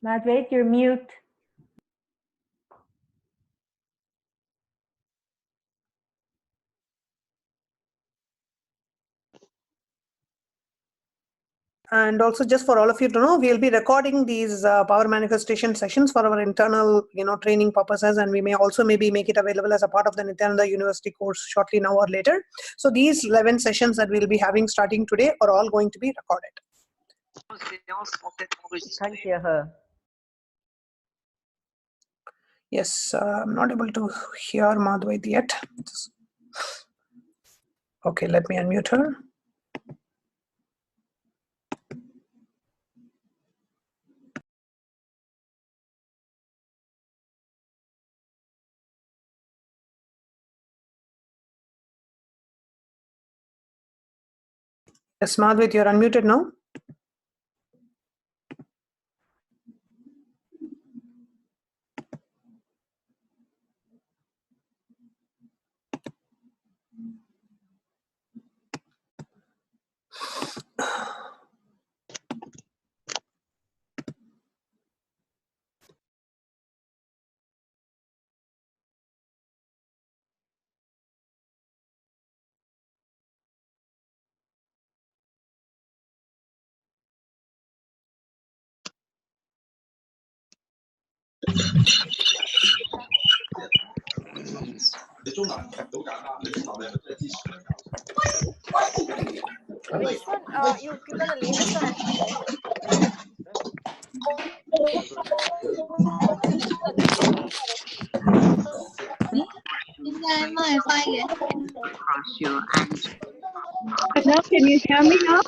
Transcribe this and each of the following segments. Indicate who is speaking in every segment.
Speaker 1: Madhvait, you're mute.
Speaker 2: And also, just for all of you to know, we'll be recording these power manifestation sessions for our internal, training purposes, and we may also maybe make it available as a part of the Nityananda University course shortly now or later. So these 11 sessions that we'll be having starting today are all going to be recorded.
Speaker 1: Can't hear her.
Speaker 2: Yes, I'm not able to hear Madhvait yet. Okay, let me unmute her. Yes, Madhvait, you're unmuted now.
Speaker 1: Which one? You're gonna leave this one actually, right?
Speaker 3: Hello, can you hear me now?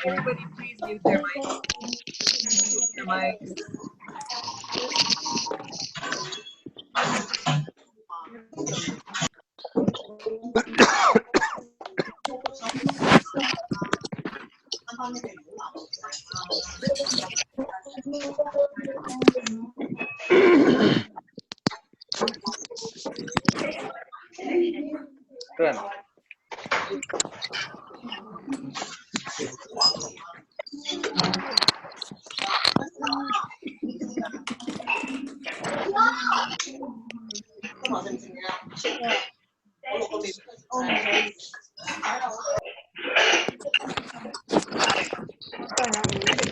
Speaker 4: Everybody please mute their mic. Mute your mic.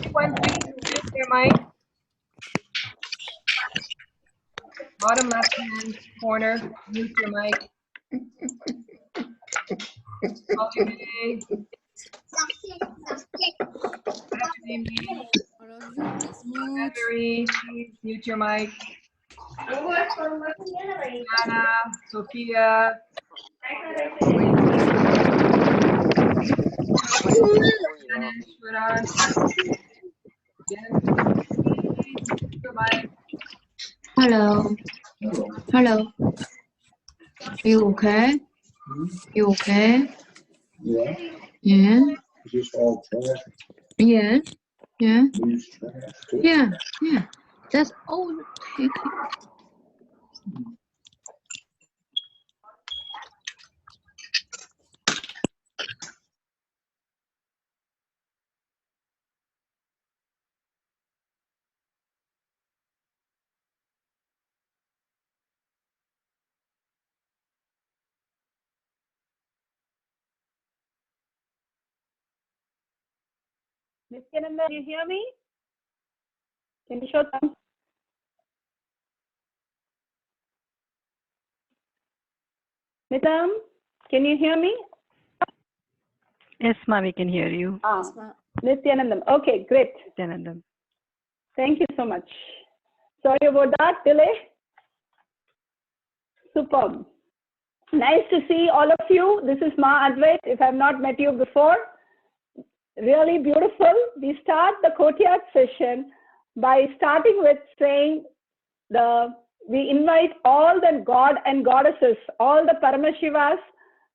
Speaker 4: Everyone please mute your mic. Bottom left hand corner, mute your mic. Holiday. Good afternoon, Lee. Mary, please mute your mic. Anna, Sophia.
Speaker 3: Hello. Hello. You okay? You okay?
Speaker 5: Yeah.
Speaker 3: Yeah.
Speaker 5: Is this all trash?
Speaker 3: Yeah. Yeah.
Speaker 5: These trash too?
Speaker 3: Yeah. Yeah. That's all. Take it.
Speaker 6: Nityananda, can you hear me? Can you show them? Nitam, can you hear me?
Speaker 7: Yes, ma, we can hear you.
Speaker 6: Nityanandam. Okay, great.
Speaker 7: Nityanandam.
Speaker 6: Thank you so much. Sorry about that delay. Superb. Nice to see all of you. This is Ma Advait, if I have not met you before. Really beautiful. We start the courtyard session by starting with saying we invite all the God and goddesses, all the Paramashivas,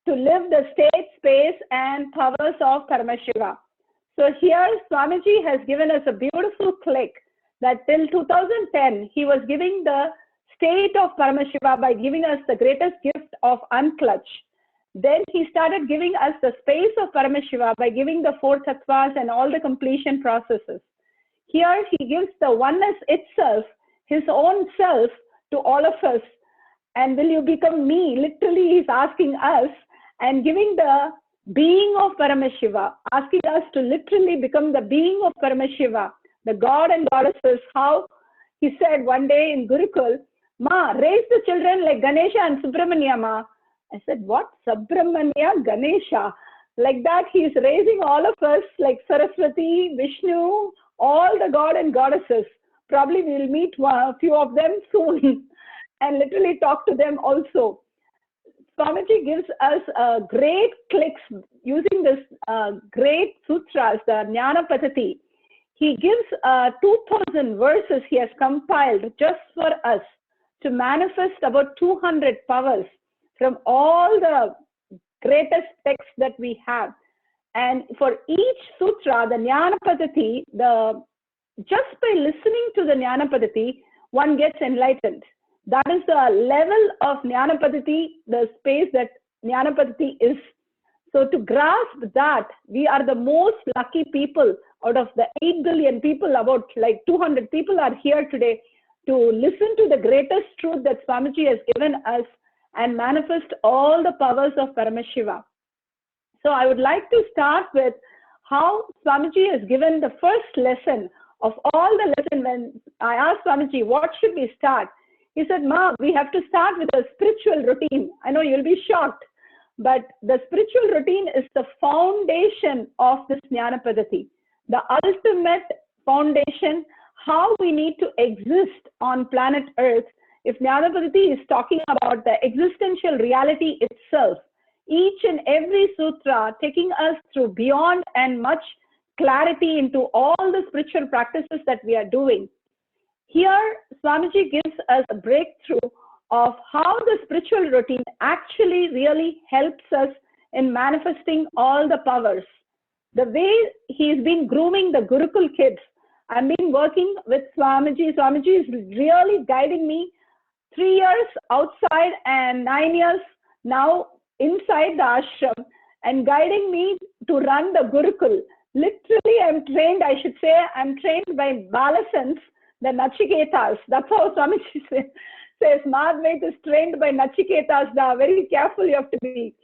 Speaker 6: to live the state, space, and powers of Paramashiva. So here Swamiji has given us a beautiful click that till 2010, he was giving the state of Paramashiva by giving us the greatest gift of unclutch. Then he started giving us the space of Paramashiva by giving the 4 tattvas and all the completion processes. Here he gives the oneness itself, his own self, to all of us. And will you become me? Literally, he's asking us and giving the being of Paramashiva, asking us to literally become the being of Paramashiva, the God and goddesses. How he said one day in Gurukul, Ma, raise the children like Ganesha and Subramanya, Ma. I said, what? Subramanya, Ganesha? Like that, he's raising all of us like Saraswati, Vishnu, all the God and goddesses. Probably we'll meet a few of them soon and literally talk to them also. Swamiji gives us great clicks using this great sutras, the Jnana Paddhati. He gives 2,000 verses he has compiled just for us to manifest about 200 powers from all the greatest texts that we have. And for each sutra, the Jnana Paddhati, just by listening to the Jnana Paddhati, one gets enlightened. That is the level of Jnana Paddhati, the space that Jnana Paddhati is. So to grasp that, we are the most lucky people out of the 8 billion people, about like 200 people are here today to listen to the greatest truth that Swamiji has given us and manifest all the powers of Paramashiva. So I would like to start with how Swamiji has given the first lesson of all the lesson. When I asked Swamiji, what should we start? He said, Ma, we have to start with a spiritual routine. I know you'll be shocked, but the spiritual routine is the foundation of this Jnana Paddhati, the ultimate foundation, how we need to exist on planet Earth. If Jnana Paddhati is talking about the existential reality itself, each and every sutra taking us through beyond and much clarity into all the spiritual practices that we are doing. Here, Swamiji gives us a breakthrough of how the spiritual routine actually really helps us in manifesting all the powers. The way he's been grooming the Gurukul kids, I've been working with Swamiji. Swamiji is really guiding me 3 years outside and 9 years now inside the ashram and guiding me to run the Gurukul. Literally, I'm trained, I should say, I'm trained by Balasans, the Nachiketas. That's how Swamiji says, Madhvait is trained by Nachiketas. Very careful you have to be.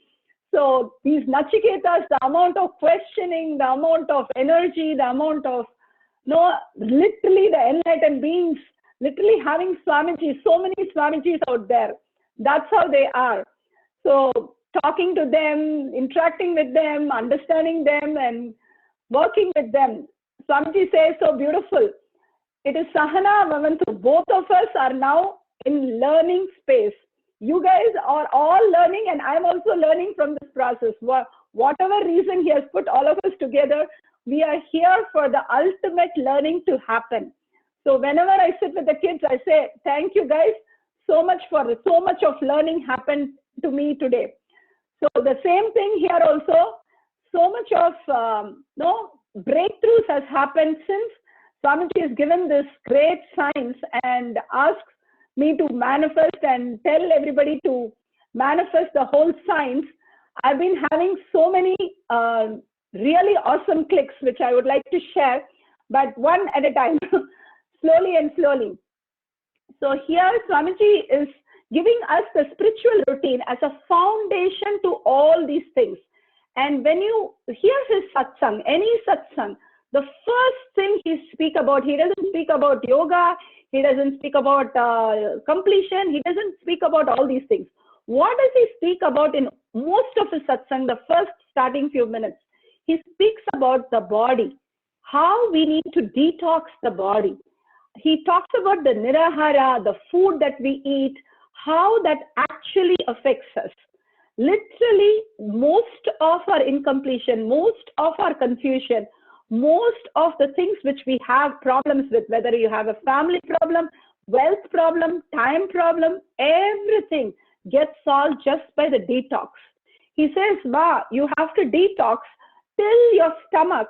Speaker 6: So these Nachiketas, the amount of questioning, the amount of energy, the amount of, literally the enlightened beings, literally having Swamiji, so many Swamijis out there. That's how they are. So talking to them, interacting with them, understanding them, and working with them. Swamiji says so beautiful. It is Sahana Bhavantu. Both of us are now in learning space. You guys are all learning, and I'm also learning from this process. Whatever reason he has put all of us together, we are here for the ultimate learning to happen. So whenever I sit with the kids, I say, thank you guys so much for so much of learning happened to me today. So the same thing here also, so much of breakthroughs has happened since Swamiji has given this great science and asks me to manifest and tell everybody to manifest the whole science. I've been having so many really awesome clicks, which I would like to share, but one at a time, slowly and slowly. So here Swamiji is giving us the spiritual routine as a foundation to all these things. And when you hear his satsang, any satsang, the first thing he speaks about, he doesn't speak about yoga, he doesn't speak about completion, he doesn't speak about all these things. What does he speak about in most of his satsang, the first starting few minutes? He speaks about the body, how we need to detox the body. He talks about the nirahara, the food that we eat, how that actually affects us. Literally, most of our incompletion, most of our confusion, most of the things which we have problems with, whether you have a family problem, wealth problem, time problem, everything gets solved just by the detox. He says, Ma, you have to detox till your stomach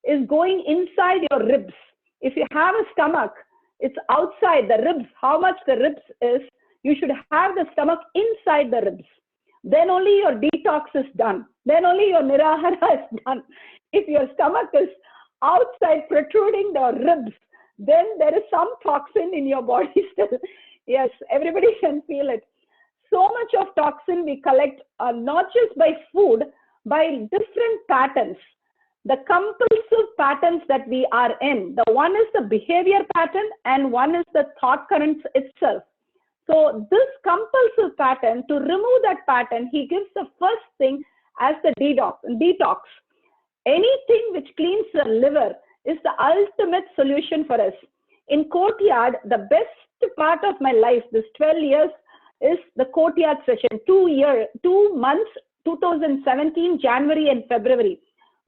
Speaker 6: is going inside your ribs. If you have a stomach, it's outside the ribs. How much the ribs is, you should have the stomach inside the ribs. then only your detox is done. Then only your nirahara is done. If your stomach is outside protruding the ribs, then there is some toxin in your body still. Yes, everybody can feel it. So much of toxin we collect, not just by food, by different patterns. The compulsive patterns that we are in. The one is the behavior pattern and one is the thought currents itself. So this compulsive pattern, to remove that pattern, he gives the first thing as the detox. Anything which cleans the liver is the ultimate solution for us. In Courtyard, the best part of my life, this 12 years, is the Courtyard session, 2 months, 2017, January and February.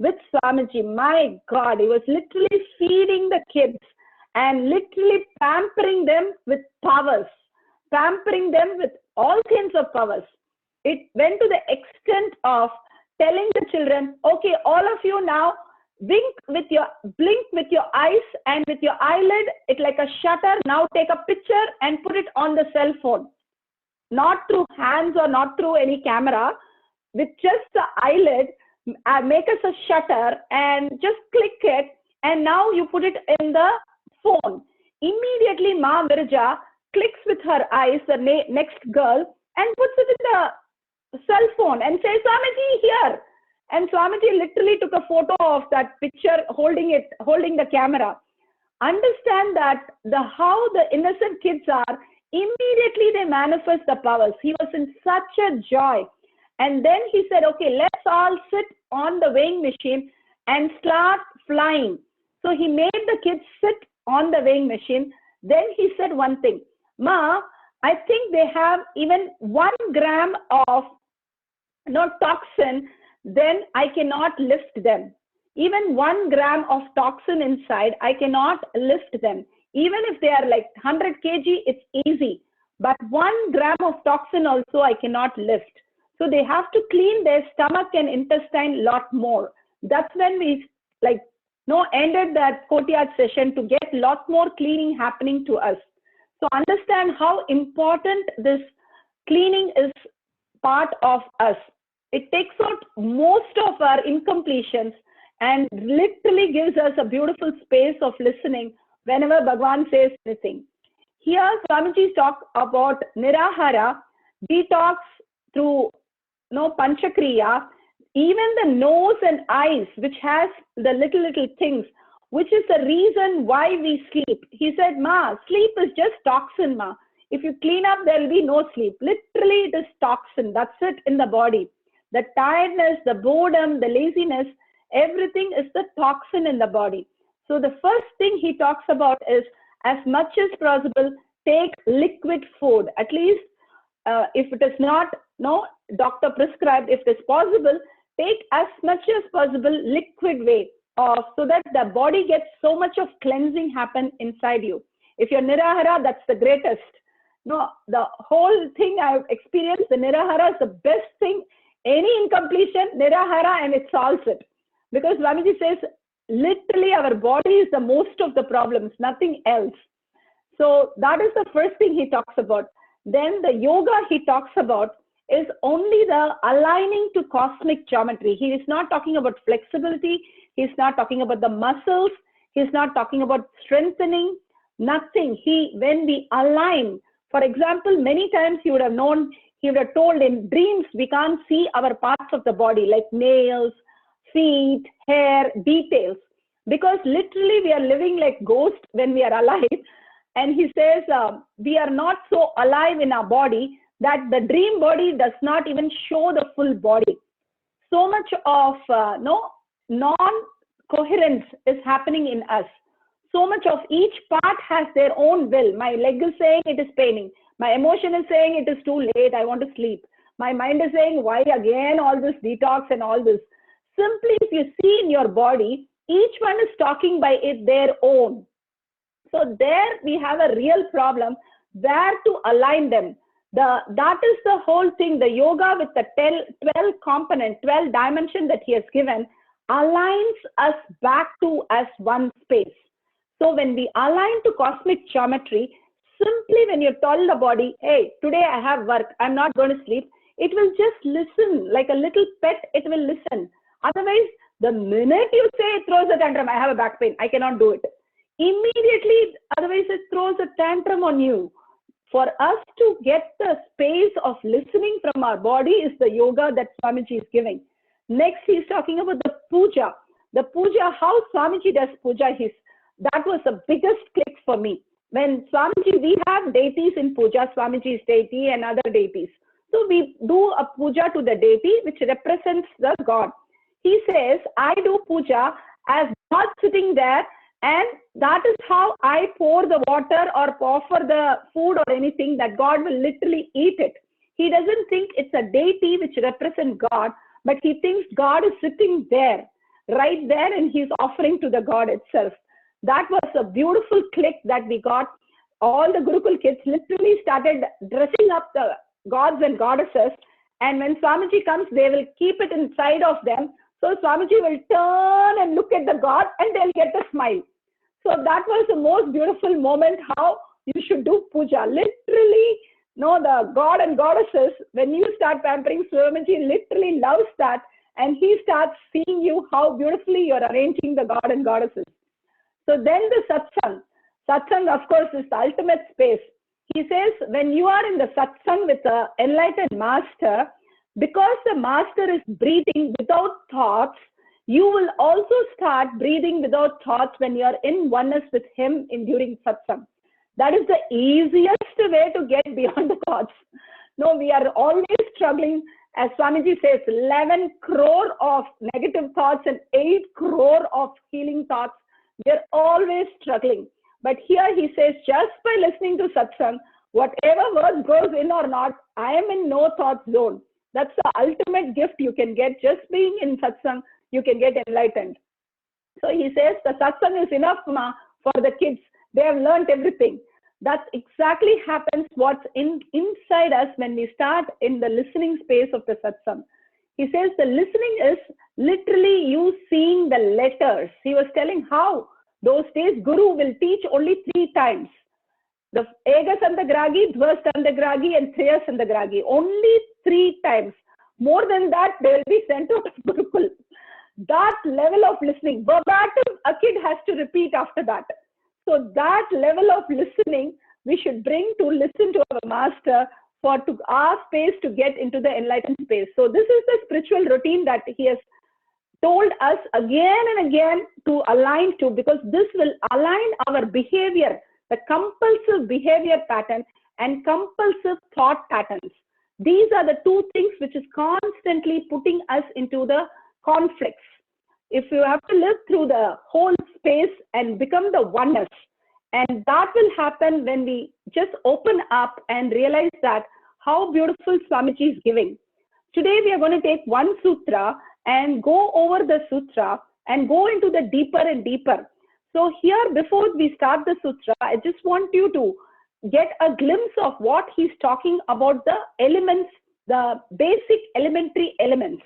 Speaker 6: With Swamiji. My God, he was literally feeding the kids and literally pampering them with powers, pampering them with all kinds of powers. It went to the extent of telling the children, okay, all of you now blink with your eyes, and with your eyelid, it's like a shutter. Now take a picture and put it on the cell phone, not through hands or not through any camera, with just the eyelid. Make us a shutter and just click it, and now you put it in the phone. Immediately Ma Virja clicks with her eyes the next girl and puts it in the cell phone and says, Swamiji, here. And Swamiji literally took a photo of that picture holding the camera. Understand that how the innocent kids are, immediately they manifest the powers. He was in such a joy. And then he said, okay, let's all sit on the weighing machine and start flying. So he made the kids sit on the weighing machine. Then he said one thing, Ma, I think they have even 1 gram of toxin, then I cannot lift them. Even 1 gram of toxin inside, I cannot lift them. Even if they are like 100 kg, it's easy. But 1 gram of toxin also I cannot lift. So they have to clean their stomach and intestine a lot more. That's when we ended that Courtyard session to get a lot more cleaning happening to us. So understand how important this cleaning is part of us. It takes out most of our incompletions and literally gives us a beautiful space of listening whenever Bhagwan says anything. Here Swamiji talk about Nirahara, detox through Panchakriya, even the nose and eyes, which has the little things, which is the reason why we sleep. He said, Ma, sleep is just toxin, Ma. If you clean up, there will be no sleep. Literally, it is toxin. That's it in the body. The tiredness, the boredom, the laziness, everything is the toxin in the body. So the first thing he talks about is, as much as possible, take liquid food. At least if it is not doctor prescribed, if it is possible, take as much as possible liquid way so that the body gets so much of cleansing happen inside you. If you're Nirahara, that's the greatest. No, the whole thing I've experienced, the Nirahara is the best thing. Any incompletion, Nirahara, and it solves it. Because Swamiji says, literally our body is the most of the problems, nothing else. So that is the first thing he talks about. Then the yoga he talks about is only the aligning to cosmic geometry. He is not talking about flexibility. He's not talking about the muscles. He's not talking about strengthening, nothing. When we align, for example, many times you would have known, he would have told in dreams, we can't see our parts of the body like nails, feet, hair, details, because literally we are living like ghosts when we are alive. And he says, we are not so alive in our body that the dream body does not even show the full body. So much of non-coherence is happening in us. So much of each part has their own will. My leg is saying it is paining. My emotion is saying it is too late, I want to sleep. My mind is saying, why again all this detox and all this? Simply, if you see in your body, each one is talking by their own. So there we have a real problem where to align them. That is the whole thing. The yoga with the 12 component, 12 dimension that he has given aligns us back to as one space. So when we align to cosmic geometry, simply when you tell the body, hey, today I have work, I'm not going to sleep, It will just listen like a little pet. It will listen. Otherwise, the minute you say it throws a tantrum, I have a back pain, I cannot do it. Immediately, otherwise it throws a tantrum on you. For us to get the space of listening from our body is the yoga that Swamiji is giving. Next, he's talking about the puja. The puja, how Swamiji does puja, that was the biggest click for me. When Swamiji, we have deities in puja, Swamiji's deity and other deities. So we do a puja to the deity which represents the God. He says, I do puja as God sitting there, and that is how I pour the water or offer the food or anything, that God will literally eat it. He doesn't think it's a deity which represents God, but he thinks God is sitting there, right there, and he's offering to the God itself. That was a beautiful click that we got. All the Gurukul kids literally started dressing up the gods and goddesses, and when Swamiji comes, they will keep it inside of them. So Swamiji will turn and look at the God and they'll get a smile. So that was the most beautiful moment, how you should do puja. Literally, the God and goddesses, when you start pampering, Swamiji literally loves that, and he starts seeing you how beautifully you're arranging the God and goddesses. So then the satsang. Satsang, of course, is the ultimate space. He says, when you are in the satsang with the enlightened master, because the master is breathing without thoughts, you will also start breathing without thoughts when you are in oneness with him during satsang. That is the easiest way to get beyond the thoughts. No, we are always struggling. As Swamiji says, 11 crore of negative thoughts and 8 crore of healing thoughts. We are always struggling. But here he says, just by listening to satsang, whatever words goes in or not, I am in no thought zone. That's the ultimate gift you can get. Just being in satsang, you can get enlightened. So he says the satsang is enough for the kids. They have learned everything. That exactly happens what's inside us when we start in the listening space of the satsang. He says the listening is literally you seeing the letters. He was telling how those days Guru will teach only 3 times. The Ega Sandagragi, Dva Sandagragi, and Triya Sandagragi. Only 3 times. More than that, they will be sent out of Gurukul. That level of listening, verbatim, a kid has to repeat after that. So that level of listening, we should bring to listen to our master for our space to get into the enlightened space. So this is the spiritual routine that he has told us again and again to align to, because this will align our behavior, the compulsive behavior pattern and compulsive thought patterns. These are the 2 things which is constantly putting us into the conflicts. If you have to live through the whole space and become the oneness, and that will happen when we just open up and realize that how beautiful Swamiji is giving. Today we are going to take one sutra and go over the sutra and go into the deeper and deeper. So here, before we start the sutra, I just want you to get a glimpse of what he's talking about, the elements, the basic elementary elements.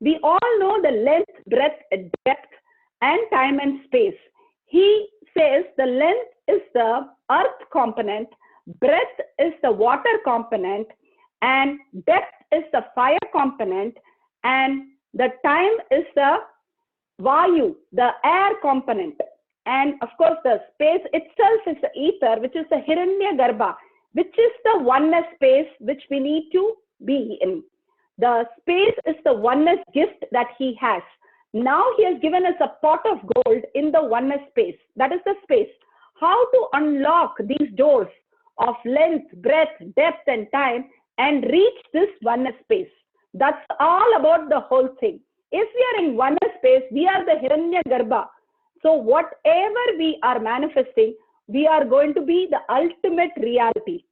Speaker 6: We all know the length, breadth, depth, and time and space. He says the length is the earth component, breadth is the water component, and depth is the fire component, and the time is the vayu, the air component. And of course, the space itself is the ether, which is the Hiranya Garbha, which is the oneness space which we need to be in. The space is the oneness gift that he has. Now he has given us a pot of gold in the oneness space. That is the space. How to unlock these doors of length, breadth, depth, and time and reach this oneness space. That's all about the whole thing. If we are in oneness space, we are the Hiranya Garbha. So whatever we are manifesting, we are going to be the ultimate reality.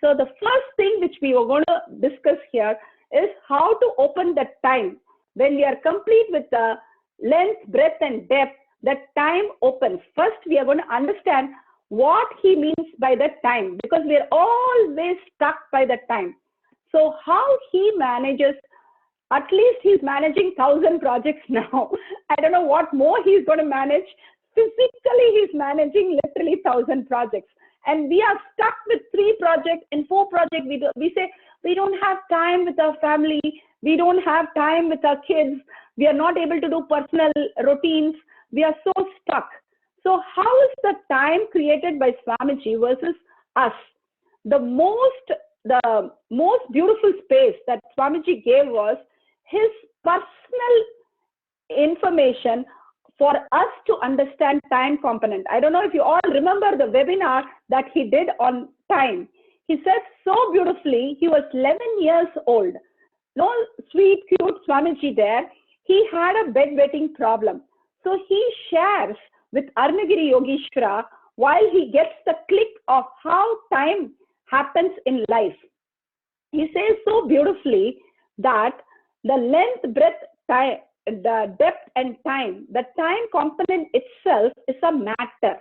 Speaker 6: So the first thing which we are going to discuss here is how to open the time. When we are complete with the length, breadth, and depth, the time opens. First, we are going to understand what he means by the time, because we are always stuck by the time. So how he manages, at least he's managing 1,000 projects now. I don't know what more he's going to manage. Physically, he's managing literally 1,000 projects. And we are stuck with 3 projects and 4 projects. We say, We don't have time with our family. We don't have time with our kids. We are not able to do personal routines. We are so stuck. So how is the time created by Swamiji versus us? The most beautiful space that Swamiji gave was his personal information for us to understand time component. I don't know if you all remember the webinar that he did on time. He said so beautifully, he was 11 years old. No sweet, cute Swamiji there. He had a bedwetting problem. So he shares with Arunagiri Yogeshwara while he gets the click of how time happens in life. He says so beautifully that the length, breadth, time, the depth and time, the time component itself is a matter.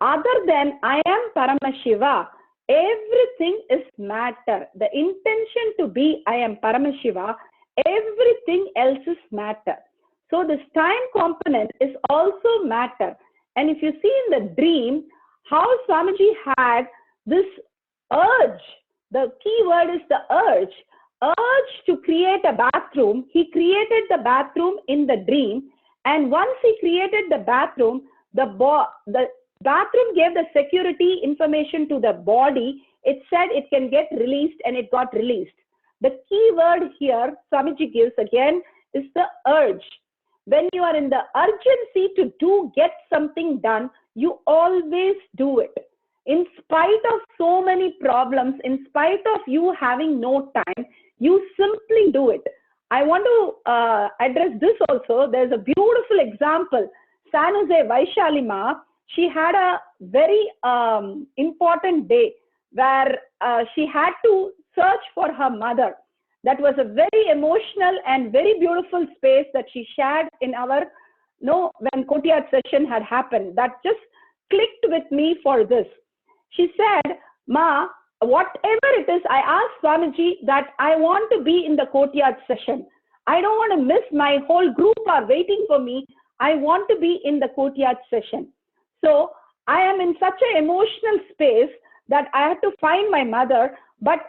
Speaker 6: Other than I am Paramashiva, everything is matter. The intention to be I am Paramashiva, everything else is matter. So this time component is also matter. And if you see in the dream, how Swamiji had this urge, the key word is the urge to create a bathroom. He created the bathroom in the dream. And once he created the bathroom, the bathroom gave the security information to the body. It said it can get released, and it got released. The key word here Swamiji gives again is the urge. When you are in the urgency to get something done, you always do it. In spite of so many problems, in spite of you having no time, you simply do it. I want to address this also. There's a beautiful example. San Jose Vaishalima, she had a very important day where she had to search for her mother. That was a very emotional and very beautiful space that she shared in our, when Kotiyat session had happened. That just clicked with me for this. She said, Ma, whatever it is, I asked Swamiji that I want to be in the Kotiyat session. I don't want to miss, my whole group are waiting for me. I want to be in the Kotiyat session. So I am in such an emotional space that I had to find my mother, but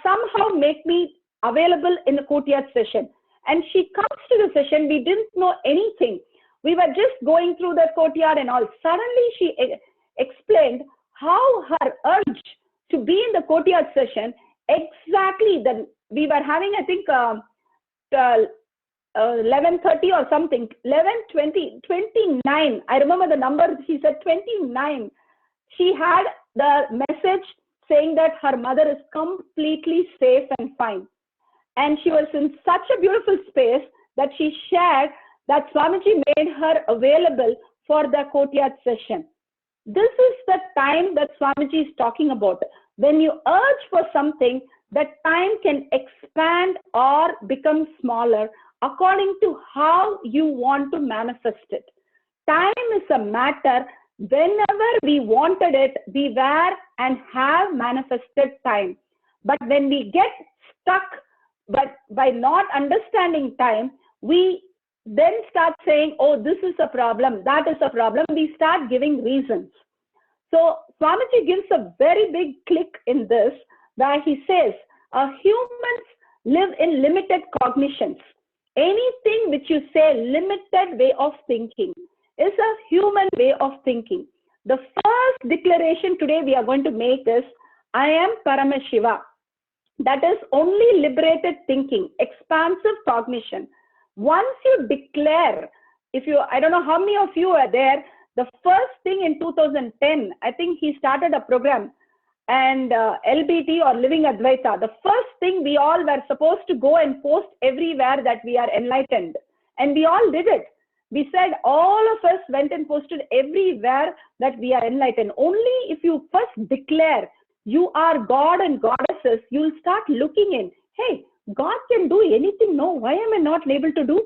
Speaker 6: somehow make me available in the Kotiyat session. And she comes to the session, we didn't know anything. We were just going through the Kotiyat and all. Suddenly she explained how her urge to be in the Kotiyat session, exactly that we were having, I think, 11:30 or something, 11:20, 29. I remember the number, she said 29. She had the message saying that her mother is completely safe and fine. And she was in such a beautiful space that she shared that Swamiji made her available for the Kotiyat session. This is the time that Swamiji is talking about. When you urge for something, that time can expand or become smaller according to how you want to manifest it. Time is a matter. Whenever we wanted it, we were and have manifested time. But when we get stuck by not understanding time, we then start saying, oh, this is a problem, that is a problem. We start giving reasons. So Swamiji gives a very big click in this, where he says, humans live in limited cognitions. Anything which you say limited way of thinking is a human way of thinking. The first declaration today we are going to make is, I am Paramashiva. That is only liberated thinking, expansive cognition. Once you declare, I don't know how many of you are there, the first thing in 2010, I think he started a program, and LBT or Living Advaita, the first thing we all were supposed to go and post everywhere that we are enlightened. And we all did it. We said all of us went and posted everywhere that we are enlightened. Only if you first declare you are God and goddesses, you'll start looking in. Hey, God can do anything. No, why am I not able to do?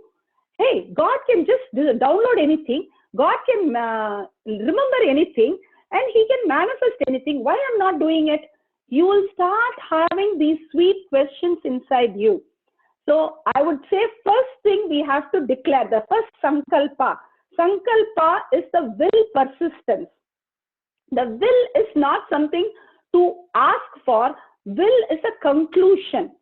Speaker 6: Hey, God can just download anything. God can remember anything, and he can manifest anything. Why I'm not doing it? You will start having these sweet questions inside you. So I would say first thing we have to declare, the first sankalpa. Sankalpa is the will persistence. The will is not something to ask for. Will is a conclusion.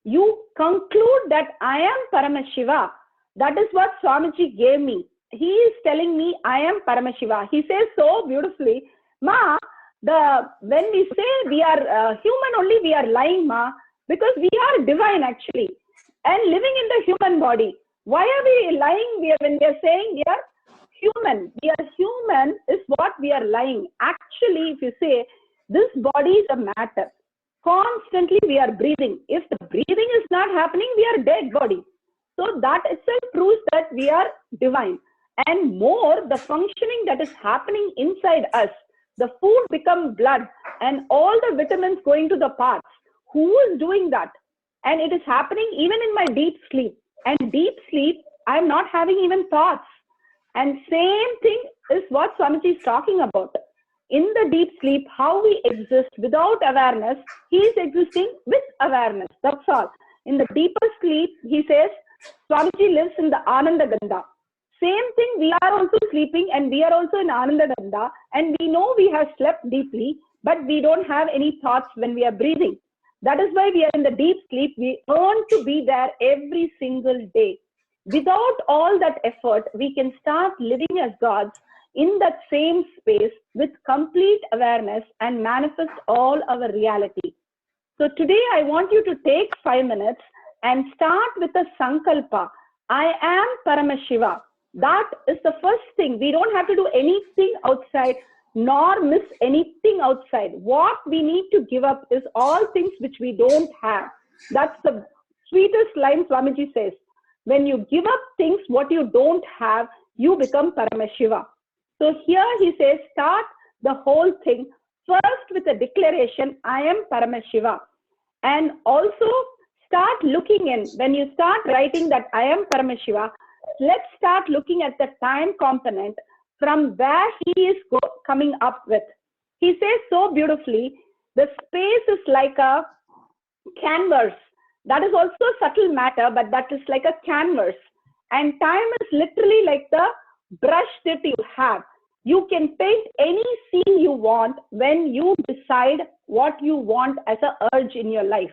Speaker 6: You conclude that I am Paramashiva. That is what Swamiji gave me. He is telling me I am Paramashiva. He says so beautifully, Ma, when we say we are human only, we are lying, Ma, because we are divine actually and living in the human body. Why are we lying when we are saying we are human? We are human is what we are lying. Actually, if you say this body is a matter, constantly we are breathing. If the breathing is not happening, we are dead body. So that itself proves that we are divine. And more, the functioning that is happening inside us, the food becomes blood and all the vitamins going to the parts. Who is doing that? And it is happening even in my deep sleep. And deep sleep, I am not having even thoughts. And same thing is what Swamiji is talking about. In the deep sleep, how we exist without awareness, he is existing with awareness. That's all. In the deeper sleep, he says, Swamiji lives in the Ananda Gandha. Same thing, we are also sleeping and we are also in Ananda Gandha, and we know we have slept deeply, but we don't have any thoughts when we are breathing. That is why we are in the deep sleep. We earn to be there every single day. Without all that effort, we can start living as gods in that same space with complete awareness and manifest all our reality. So today I want you to take 5 minutes and start with a sankalpa. I am Paramashiva. That is the first thing. We don't have to do anything outside nor miss anything outside. What we need to give up is all things which we don't have. That's the sweetest line Swamiji says. When you give up things what you don't have, you become Paramashiva. So here he says, start the whole thing first with a declaration, I am Paramashiva. And also start looking in. When you start writing that I am Paramashiva, let's start looking at the time component from where he is coming up with. He says so beautifully, the space is like a canvas. That is also subtle matter, but that is like a canvas. And time is literally like the brush that you have. You can paint any scene you want when you decide what you want as an urge in your life.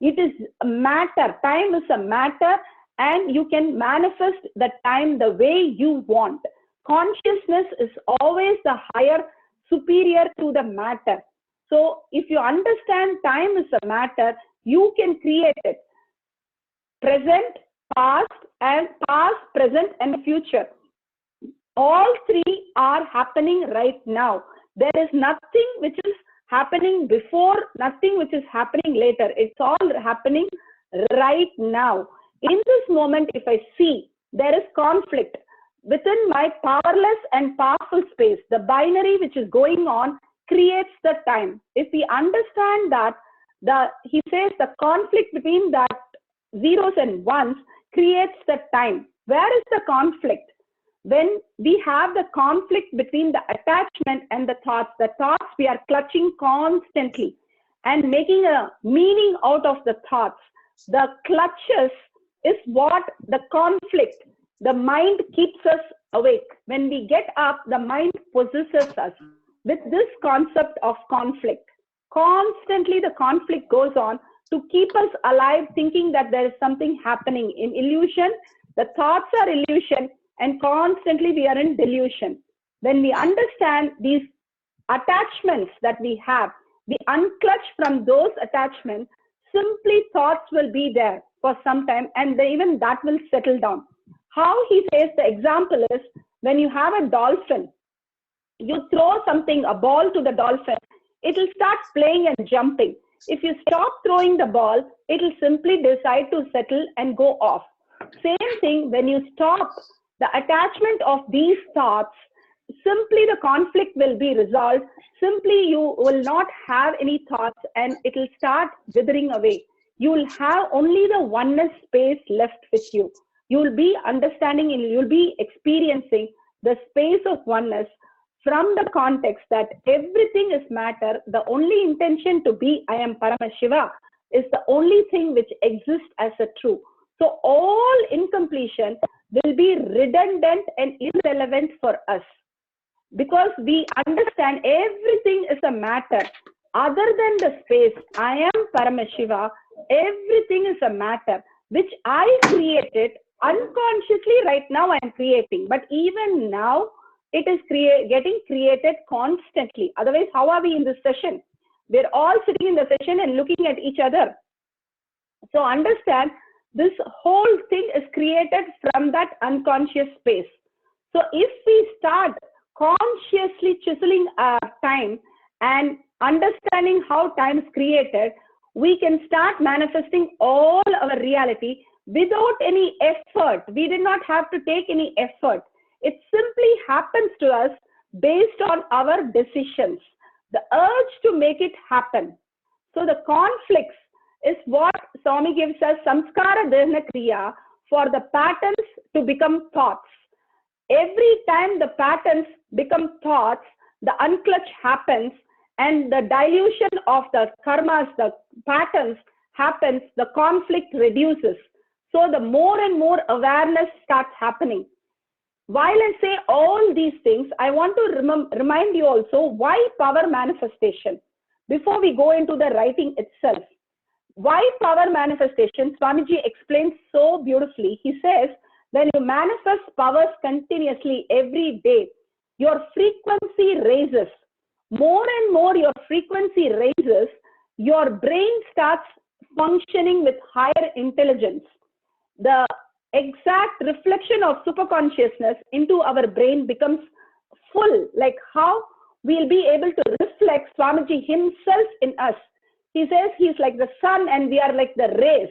Speaker 6: It is a matter. Time is a matter, and you can manifest the time the way you want. Consciousness is always the higher, superior to the matter. So if you understand time is a matter, you can create it. Present, past, present, and future. All three are happening right now. There is nothing which is happening before, nothing which is happening later. It's all happening right now. In this moment, if I see there is conflict within my powerless and powerful space, the binary which is going on creates the time. If we understand that, he says the conflict between that zeros and ones creates the time. Where is the conflict? When we have the conflict between the attachment and the thoughts we are clutching constantly and making a meaning out of the thoughts. The clutches is what the conflict, the mind keeps us awake. When we get up, the mind possesses us with this concept of conflict. Constantly the conflict goes on to keep us alive, thinking that there is something happening. In illusion, the thoughts are illusion, and constantly we are in delusion. When we understand these attachments that we have, we unclutch from those attachments, simply thoughts will be there for some time, and even that will settle down. How he says the example is, when you have a dolphin, you throw something, a ball to the dolphin, it will start playing and jumping. If you stop throwing the ball, it will simply decide to settle and go off. Same thing, when you stop the attachment of these thoughts, simply the conflict will be resolved. Simply you will not have any thoughts and it will start withering away. You will have only the oneness space left with you. You will be understanding and you will be experiencing the space of oneness from the context that everything is matter. The only intention to be I am Paramashiva is the only thing which exists as a true. So all incompletion will be redundant and irrelevant for us, because we understand everything is a matter. other than the space, I am Paramashiva, everything is a matter which I created unconsciously. Right now I am creating, but even now it is getting created constantly. Otherwise, how are we in this session? We're all sitting in the session and looking at each other. So understand, this whole thing is created from that unconscious space. So if we start consciously chiseling our time and understanding how time is created, we can start manifesting all our reality without any effort. We did not have to take any effort. It simply happens to us based on our decisions, the urge to make it happen. So the conflicts is what Swami gives us, samskara dharana kriya, for the patterns to become thoughts. Every time the patterns become thoughts, the unclutch happens, and the dilution of the karmas, the patterns happens, the conflict reduces. So the more and more awareness starts happening. While I say all these things, I want to remind you also why power manifestation. Before we go into the writing itself, why power manifestation? Swamiji explains so beautifully. He says, when you manifest powers continuously every day, your frequency raises. More and more your frequency raises, your brain starts functioning with higher intelligence. The exact reflection of superconsciousness into our brain becomes full, like how we'll be able to reflect Swamiji himself in us. He says he's like the sun and we are like the rays.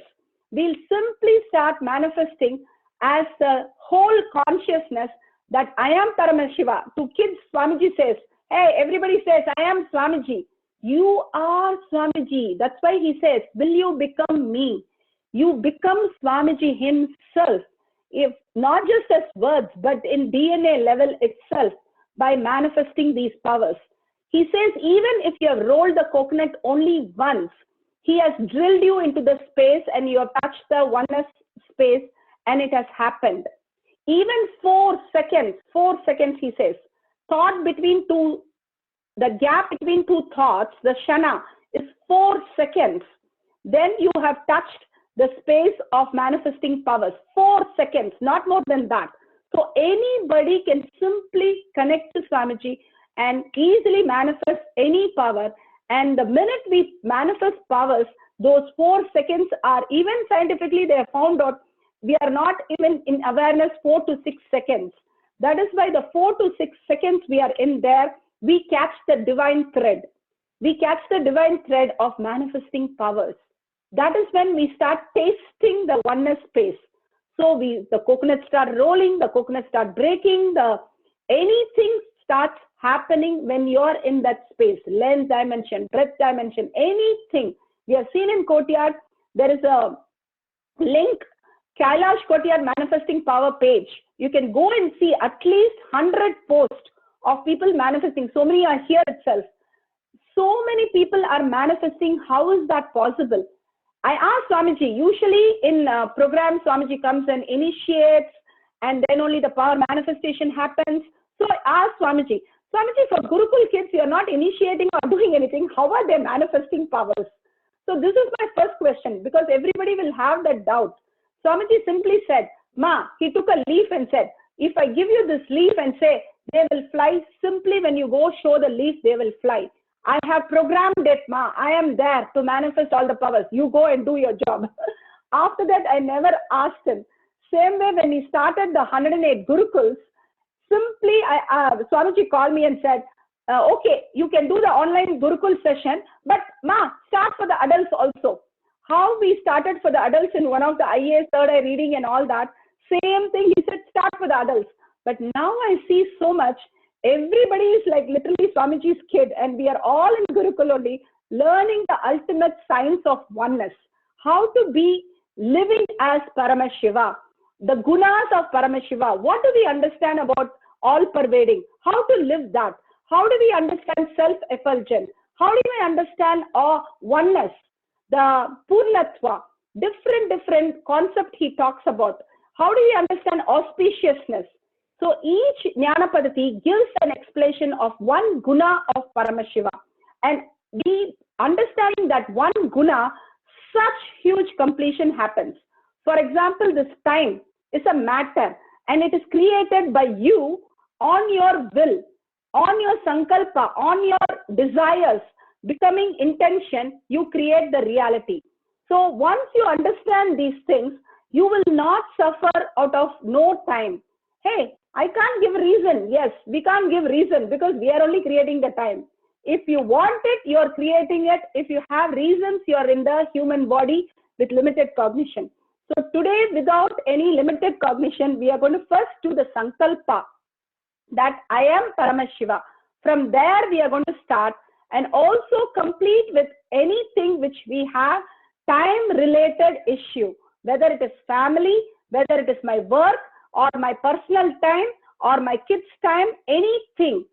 Speaker 6: We'll simply start manifesting as the whole consciousness that I am Paramashiva. To kids, Swamiji says, hey, everybody says, I am Swamiji. You are Swamiji. That's why he says, will you become me? You become Swamiji himself, if not just as words, but in DNA level itself, by manifesting these powers. He says, even if you have rolled the coconut only once, he has drilled you into the space and you have touched the oneness space and it has happened. Even 4 seconds, he says, thought between two, the gap between two thoughts, the shana, is 4 seconds. Then you have touched the space of manifesting powers. 4 seconds, not more than that. So anybody can simply connect to Swamiji and easily manifest any power. And the minute we manifest powers, those 4 seconds are, even scientifically they have found out, we are not even in awareness 4 to 6 seconds. That is why the 4 to 6 seconds we are in there, we catch the divine thread. We catch the divine thread of manifesting powers. That is when we start tasting the oneness space. So the coconut start rolling, the coconut start breaking, anything starts happening when you're in that space. Length dimension, breadth dimension, anything. We have seen in Courtyard, there is a link, Kailash Courtyard Manifesting Power page. You can go and see at least 100 posts of people manifesting. So many are here itself. So many people are manifesting. How is that possible? I asked Swamiji, usually in programs, Swamiji comes and initiates, and then only the power manifestation happens. So I asked Swamiji, for Gurukul kids, you're not initiating or doing anything. How are they manifesting powers? So this is my first question, because everybody will have that doubt. Swamiji simply said, Ma, he took a leaf and said, if I give you this leaf and say, they will fly, simply when you go show the leaf, they will fly. I have programmed it, Ma. I am there to manifest all the powers. You go and do your job. After that, I never asked him. Same way when he started the 108 Gurukuls, simply Swamiji called me and said, okay, you can do the online Gurukul session, but Ma, start for the adults also. How we started for the adults in one of the IAS, third eye reading and all that, same thing, he said, start for the adults. But now I see so much, everybody is like literally Swamiji's kid, and we are all in Gurukul only, learning the ultimate science of oneness. How to be living as Paramashiva, the gunas of Paramashiva. What do we understand about all pervading? How to live that? How do we understand self-effulgence? How do we understand oneness, the Purnatva, different concept he talks about? How do we understand auspiciousness? So each Jnana Padati gives an explanation of one guna of Paramashiva. And understanding that one guna, such huge completion happens. For example, this time is a matter and it is created by you on your will, on your sankalpa, on your desires, becoming intention, you create the reality. So once you understand these things, you will not suffer out of no time. Hey, I can't give reason. Yes, we can't give reason because we are only creating the time. If you want it, you are creating it. If you have reasons, you are in the human body with limited cognition. So today, without any limited cognition, we are going to first do the sankalpa that I am Paramashiva. From there, we are going to start and also complete with anything which we have time-related issue, whether it is family, whether it is my work or my personal time or my kids' time, anything.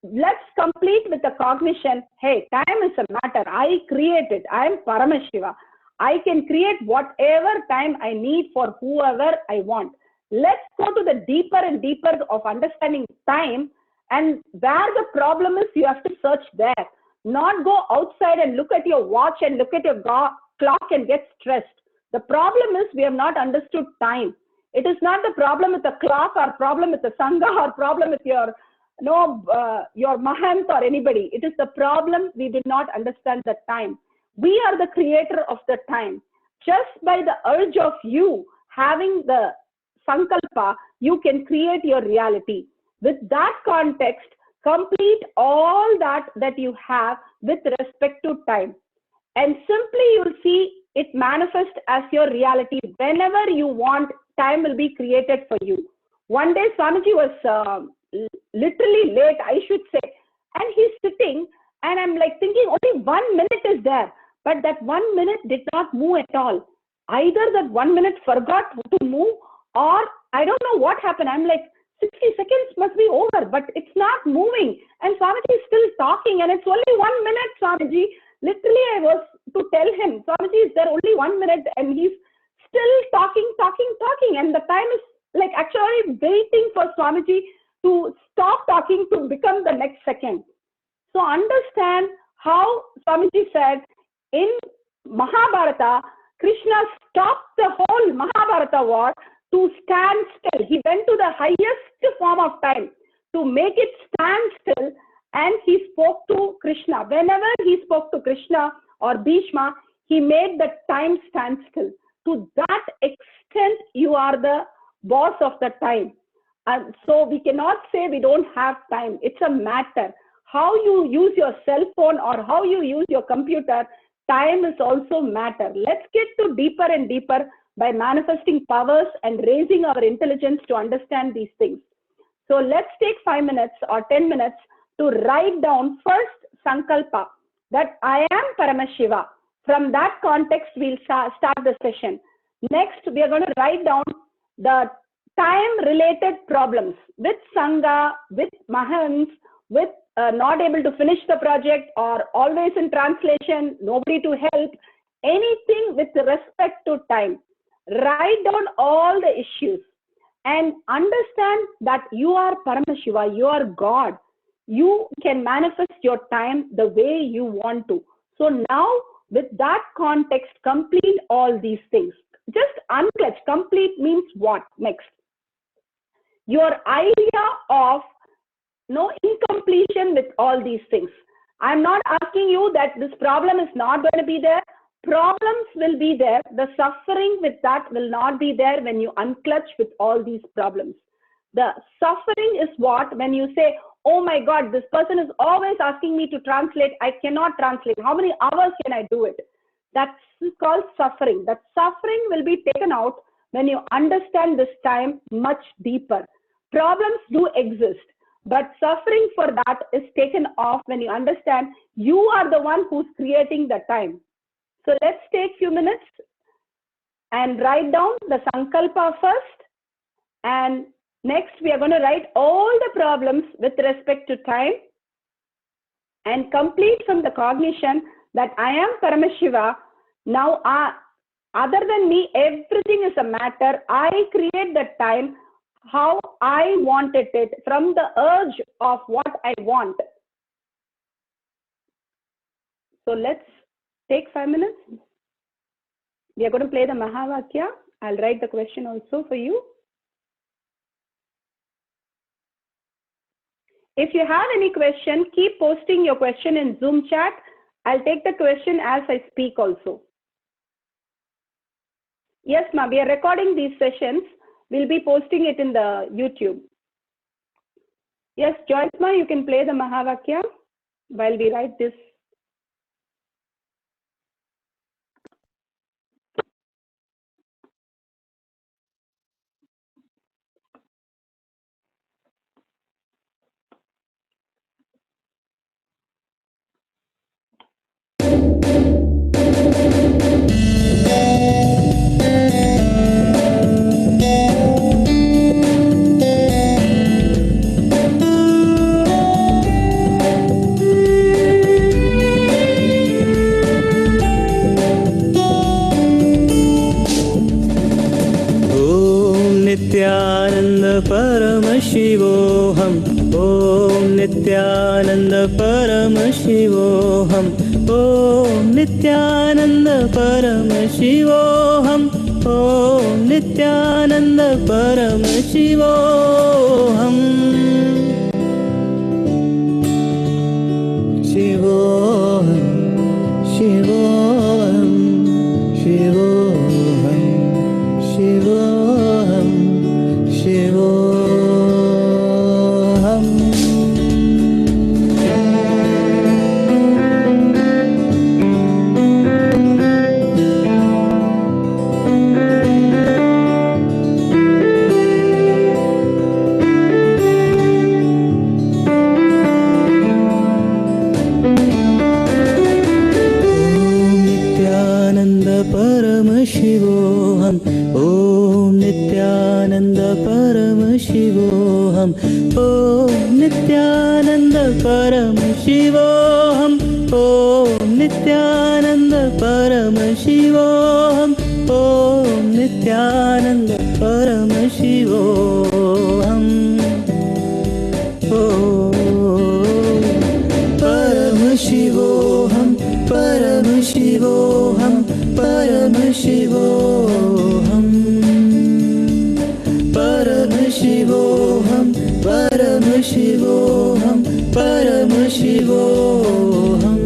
Speaker 6: Let's complete with the cognition. Hey, time is a matter. I create it. I am Paramashiva. I can create whatever time I need for whoever I want. Let's go to the deeper and deeper of understanding time, and where the problem is, you have to search there. Not go outside and look at your watch and look at your clock and get stressed. The problem is we have not understood time. It is not the problem with the clock or problem with the sangha or problem with your mahant or anybody. It is the problem we did not understand the time. We are the creator of the time. Just by the urge of you having the sankalpa, you can create your reality. With that context, complete all that you have with respect to time. And simply you'll see it manifest as your reality. Whenever you want, time will be created for you. One day Swamiji was literally late, I should say, and he's sitting and I'm like thinking only 1 minute is there, but that 1 minute did not move at all. Either that 1 minute forgot to move or I don't know what happened. I'm like 60 seconds must be over, but it's not moving. And Swamiji is still talking and it's only 1 minute, Swamiji. Literally I was to tell him, Swamiji, is there only 1 minute? And he's still talking. And the time is like actually waiting for Swamiji to stop talking to become the next second. So understand how Swamiji said in Mahabharata, Krishna stopped the whole Mahabharata war to stand still. He went to the highest form of time to make it stand still, and he spoke to Krishna. Whenever he spoke to Krishna or Bhishma, he made the time stand still. To that extent, you are the boss of the time. And so we cannot say we don't have time. It's a matter. How you use your cell phone or how you use your computer, time is also matter. Let's get to deeper and deeper by manifesting powers and raising our intelligence to understand these things. So let's take 5 minutes or 10 minutes to write down first Sankalpa, that I am Paramashiva. From that context, we'll start the session. Next, we are going to write down the time-related problems with Sangha, with Mahants, with not able to finish the project or always in translation, nobody to help, anything with respect to time. Write down all the issues and understand that you are Paramashiva, you are God. You can manifest your time the way you want to. So now, with that context, complete all these things. Just unclutch. Complete means what? Next. Your idea of incompletion with all these things. I'm not asking you that this problem is not going to be there. Problems will be there. The suffering with that will not be there when you unclutch with all these problems. The suffering is what? When you say, oh my God, this person is always asking me to translate. I cannot translate. How many hours can I do it? That's called suffering. That suffering will be taken out when you understand this time much deeper. Problems do exist, but suffering for that is taken off when you understand you are the one who's creating the time. So let's take a few minutes and write down the Sankalpa first. And next, we are going to write all the problems with respect to time and complete from the cognition that I am Paramashiva. Now, other than me, everything is a matter. I create the time how I wanted it from the urge of what I want. So let's take 5 minutes. We are going to play the Mahavakya. I'll write the question also for you. If you have any question, keep posting your question in Zoom chat. I'll take the question as I speak also. Yes, ma'am, we are recording these sessions. We'll be posting it in the YouTube. Yes, Joyce ma, you can play the Mahavakya while we write this.
Speaker 8: Nityanand परम शिवोहम ओम नित्यानंद परम शिवोहम ओम नित्यानंद परम शिवोहम ओम नित्यानंद परम शिवोहम शिवोहम शिवोहम शिवोहम शिवोहम शिवोहम नित्यानंद परम शिवोहम ओम नित्यानंद परम शिवोहम ओम नित्यानंद परम शिवोहम ओम नित्यानंद परम शिवोहम ओम नित्यानंद परम शिवोहम ओम परम शिवोहम परम शिवोहम परम शिवोहम परम शिवोहम परम शिवोहम परम शिवोहम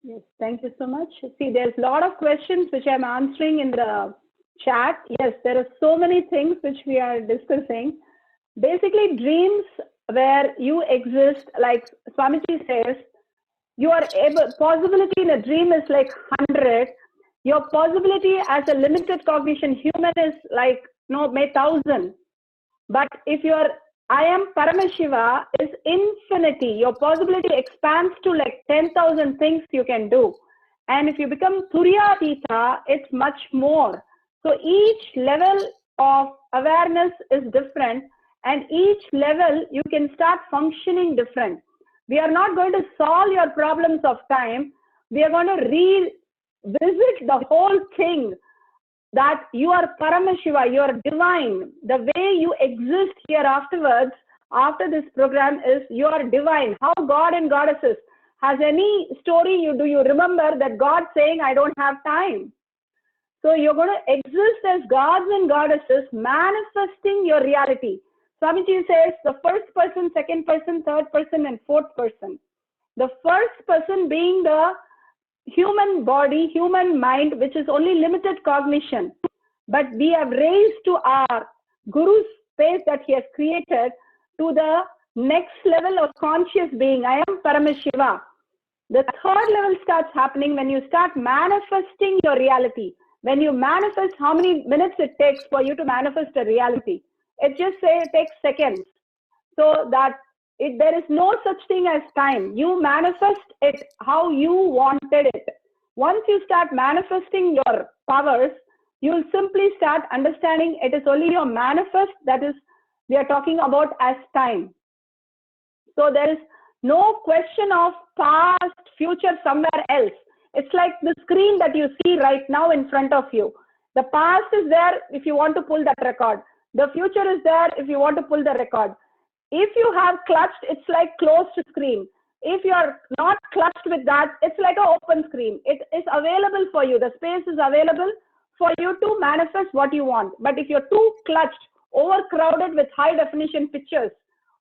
Speaker 6: Yes, thank you so much. See, there's a lot of questions which I'm answering in the chat. Yes, there are so many things which we are discussing. Basically, dreams where you exist, like Swamiji says, you are able, possibility in a dream is like 100. Your possibility as a limited cognition human is like, no, may 1,000. But if your I am Paramashiva is infinity, your possibility expands to like 10,000 things you can do. And if you become Turyatita, it's much more. So each level of awareness is different, and each level you can start functioning different. We are not going to solve your problems of time. We are going to revisit the whole thing, that you are Paramashiva, you are divine. The way you exist here afterwards, after this program, is you are divine. How God and goddesses, has any story do you remember that God saying, I don't have time? So you're going to exist as gods and goddesses, manifesting your reality. Swamiji says the first person, second person, third person, and fourth person. The first person being the human body, human mind, which is only limited cognition. But we have raised to our Guru's space that he has created to the next level of conscious being. I am Paramashiva. The third level starts happening when you start manifesting your reality. When you manifest, how many minutes it takes for you to manifest a reality? It just say it takes seconds. So that there is no such thing as time. You manifest it how you wanted it. Once you start manifesting your powers, you will simply start understanding it is only your manifest that is we are talking about as time. So there is no question of past, future, somewhere else. It's like the screen that you see right now in front of you. The past is there if you want to pull that record. The future is there if you want to pull the record. If you have clutched, it's like closed screen. If you are not clutched with that, it's like an open screen. It is available for you. The space is available for you to manifest what you want. But if you're too clutched, overcrowded with high definition pictures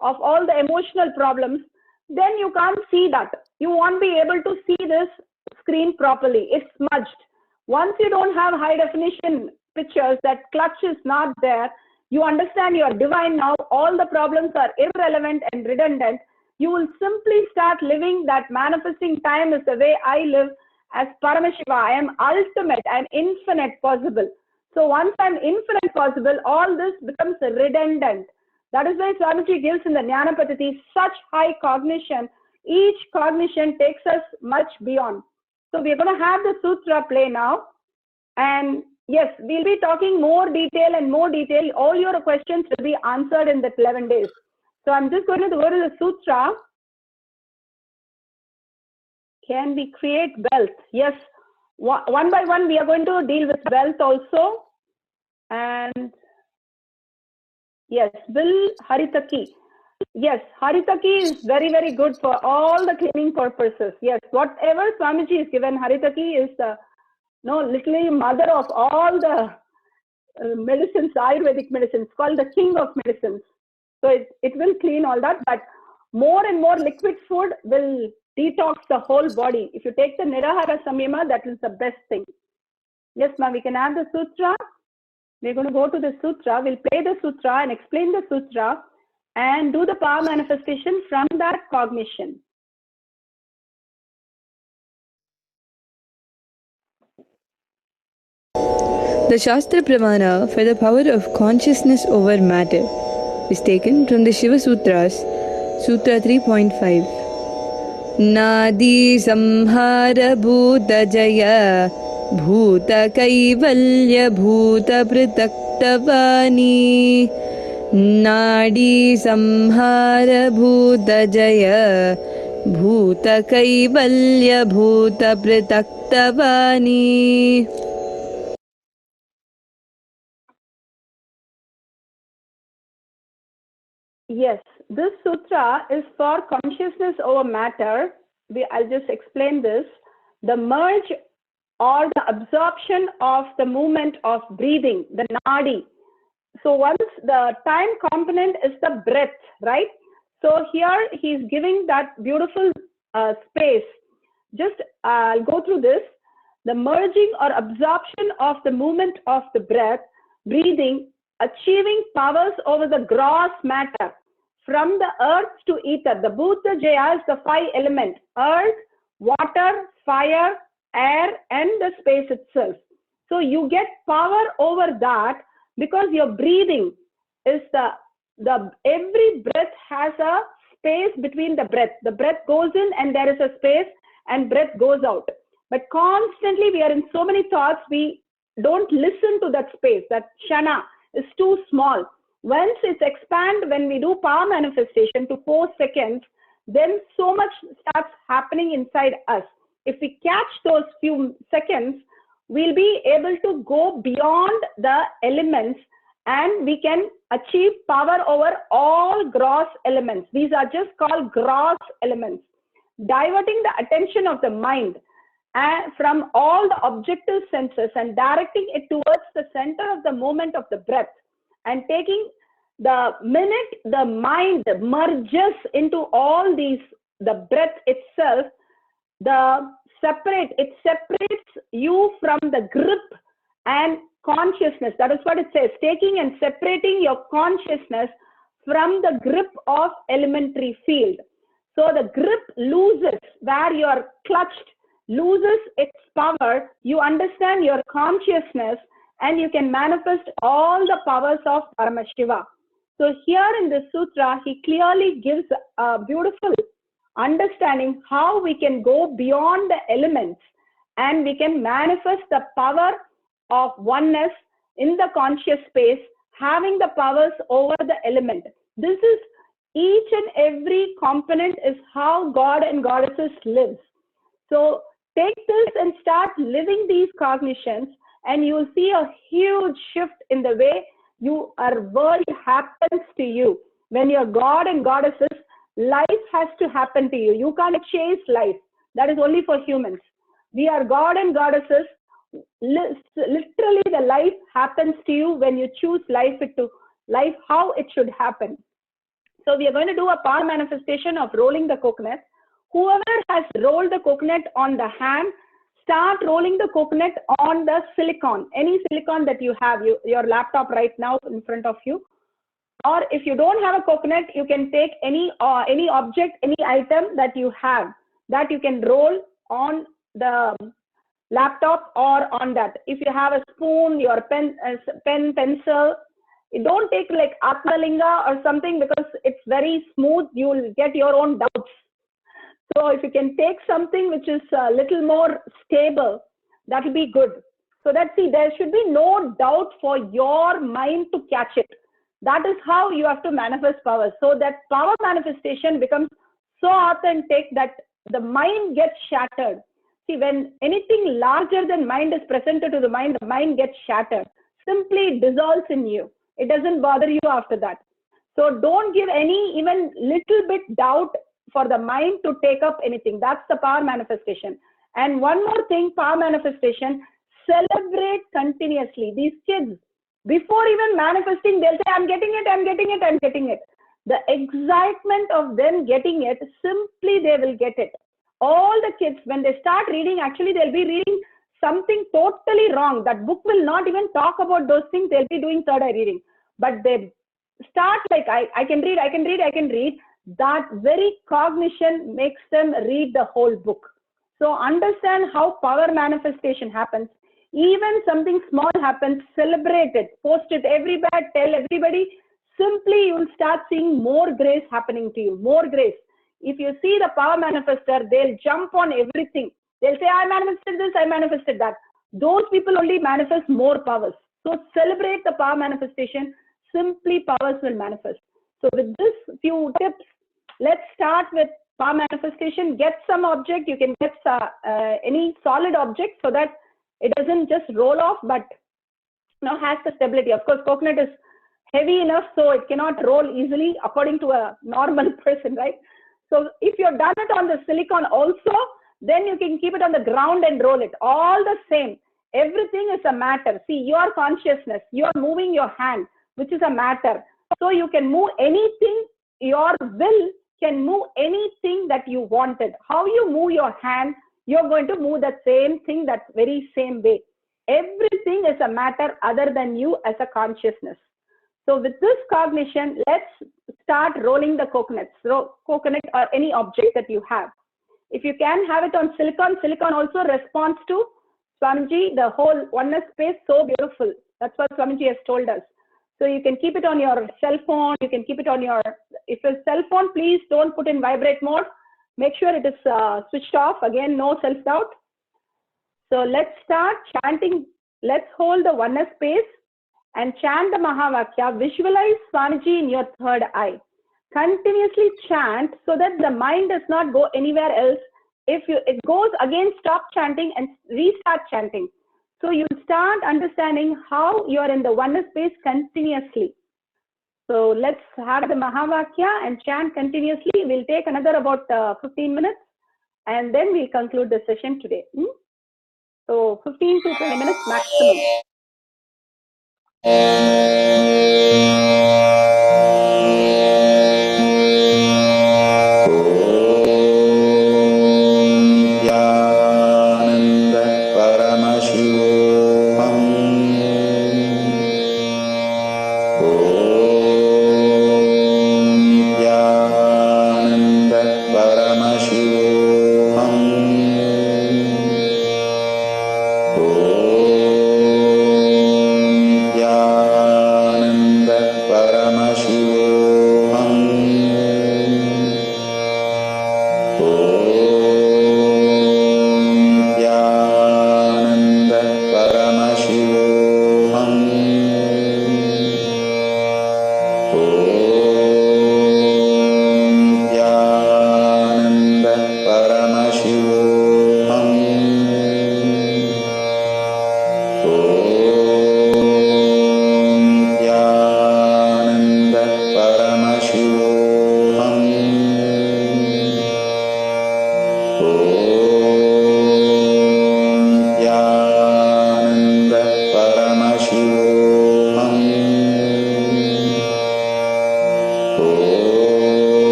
Speaker 6: of all the emotional problems, then you can't see that. You won't be able to see this screen properly. It's smudged. Once you don't have high definition pictures, that clutch is not there, you understand you are divine now, all the problems are irrelevant and redundant. You will simply start living that manifesting time is the way I live as Paramashiva. I am ultimate, I am infinite possible. So once I'm infinite possible, all this becomes redundant. That is why Swamiji gives in the Jnanapatati such high cognition. Each cognition takes us much beyond. So we're going to have the sutra play now. And yes, we'll be talking more detail and more detail. All your questions will be answered in the 11 days. So I'm just going to go to the sutra. Can we create wealth? Yes, one by one we are going to deal with wealth also. And yes, Bill Haritaki. Yes, Haritaki is very, very good for all the cleaning purposes. Yes, whatever Swamiji is given, Haritaki is the literally mother of all the medicines, Ayurvedic medicines, called the king of medicines. So it will clean all that, but more and more liquid food will detox the whole body. If you take the Nirahara Samyama, that is the best thing. Yes, ma'am, we can have the sutra. We're going to go to the sutra. We'll play the sutra and explain the sutra and do the power manifestation from that cognition.
Speaker 9: The Shastra Pramana for the power of consciousness over matter is taken from the Shiva Sutras, Sutra 3.5. Nadi samhara bhuta jaya bhuta kaivalya bhuta pritaktavani. Nadi samhara bhuta jaya bhuta kaivalya bhuta pritaktavani.
Speaker 6: Yes, this sutra is for consciousness over matter. I'll just explain this. The merge or the absorption of the movement of breathing, the nadi. So once the time component is the breath, right? So here he's giving that beautiful space. just I'll go through this. The merging or absorption of the movement of the breath, breathing, achieving powers over the gross matter from the earth to ether. The Bhuta Jaya is the 5 elements: earth, water, fire, air, and the space itself. So you get power over that because your breathing is every breath has a space between the breath. The breath goes in and there is a space and breath goes out. But constantly we are in so many thoughts, we don't listen to that space. That shana is too small. Once it's expand, when we do power manifestation to 4 seconds, then so much starts happening inside us. If we catch those few seconds, we'll be able to go beyond the elements and we can achieve power over all gross elements. These are just called gross elements. Diverting the attention of the mind from all the objective senses and directing it towards the center of the movement of the breath, and taking the minute the mind merges into all these, the breath itself, it separates you from the grip and consciousness. That is what it says, taking and separating your consciousness from the grip of elementary field. So the grip loses, where you are clutched, loses its power. You understand your consciousness and you can manifest all the powers of Paramashiva. So here in this sutra, he clearly gives a beautiful understanding how we can go beyond the elements and we can manifest the power of oneness in the conscious space, having the powers over the element. This is each and every component is how God and goddesses live. So take this and start living these cognitions and you will see a huge shift in the way your world happens to you. When you're God and goddesses, life has to happen to you. You can't chase life. That is only for humans. We are God and goddesses. Literally, the life happens to you when you choose life how it should happen. So we are going to do a power manifestation of rolling the coconut. Whoever has rolled the coconut on the hand, start rolling the coconut on the silicon, any silicon that you have, your laptop right now in front of you. Or if you don't have a coconut, you can take any object, any item that you have, that you can roll on the laptop or on that. If you have a spoon, your pen, pencil, don't take like Atmalinga or something because it's very smooth. You will get your own doubts. So if you can take something which is a little more stable, that will be good. So that, see, there should be no doubt for your mind to catch it. That is how you have to manifest power. So that power manifestation becomes so authentic that the mind gets shattered. See, when anything larger than mind is presented to the mind gets shattered. Simply dissolves in you. It doesn't bother you after that. So don't give any even little bit doubt for the mind to take up anything. That's the power manifestation. And one more thing, power manifestation, celebrate continuously. These kids, before even manifesting, they'll say, I'm getting it, I'm getting it, I'm getting it. The excitement of them getting it, simply they will get it. All the kids, when they start reading, actually they'll be reading something totally wrong. That book will not even talk about those things. They'll be doing third eye reading. But they start like, I can read, I can read, I can read. That very cognition makes them read the whole book. So understand how power manifestation happens. Even something small happens, celebrate it, post it everywhere, tell everybody. Simply you will start seeing more grace happening to you, more grace. If you see the power manifester, they'll jump on everything. They'll say, I manifested this, I manifested that. Those people only manifest more powers. So celebrate the power manifestation. Simply powers will manifest. So with this few tips, let's start with power manifestation. Get some object. You can get any solid object so that it doesn't just roll off, but has the stability. Of course, coconut is heavy enough so it cannot roll easily according to a normal person, right? So if you've done it on the silicon also, then you can keep it on the ground and roll it. All the same. Everything is a matter. See, your consciousness, you are moving your hand, which is a matter. So you can move anything, your will can move anything that you wanted. How you move your hand, you're going to move that same thing that very same way. Everything is a matter other than you as a consciousness. So with this cognition, let's start rolling the coconut or any object that you have. If you can have it on silicon, silicon also responds to Swamiji, the whole oneness space, so beautiful. That's what Swamiji has told us. So you can keep it on your cell phone, you can keep it on your, if it's cell phone, please don't put in vibrate mode. Make sure it is switched off. Again, no self-doubt. So let's start chanting. Let's hold the oneness space and chant the Mahavakya. Visualize Swamiji in your third eye. Continuously chant so that the mind does not go anywhere else. If it goes again, stop chanting and restart chanting. So you start understanding how you are in the oneness space continuously. So let's have the Mahavakya and chant continuously. We'll take another about 15 minutes and then we'll conclude the session today. So 15 to 20 minutes maximum.